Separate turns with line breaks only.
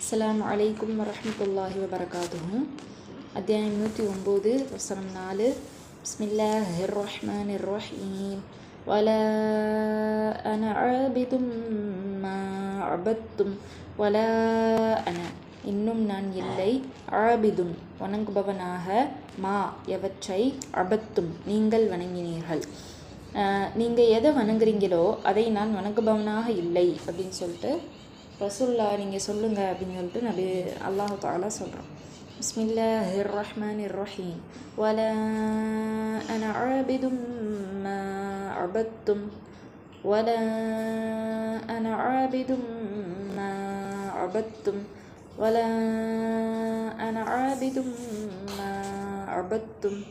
அஸ்ஸலாமு அலைக்கும் வரஹ்மத்துல்லாஹி வபரகாத்துஹு. அத்தியாயம் 109 வசனம் 4. பிஸ்மில்லாஹிர் ரஹ்மானிர் ரஹீம். வலா அன ஆபிதும் மா அபத்தும் வலா அன இன்னும் நான் இல்லை, ஆபிதும் வணங்குபவனாக, மா எவற்றை, அபத்தும் நீங்கள் வணங்கினீர்கள், நீங்கள் எதை வணங்குறீங்களோ அதை நான் வணங்குபவனாக இல்லை அப்படின்னு சொல்லிட்டு ரசூல்லா நீங்கள் சொல்லுங்கள் அப்படின்னு சொல்லிட்டு நபி அல்லாஹ் தஆலா சொல்கிறோம். பிஸ்மில்லாஹிர் ரஹ்மானிர் ரஹீம். வலா அன ஆபிதும் மா அபத்தும் வலா அன ஆபிதும் மா அபத்தும் வலா அன ஆபிதும் மா அபத்தும்.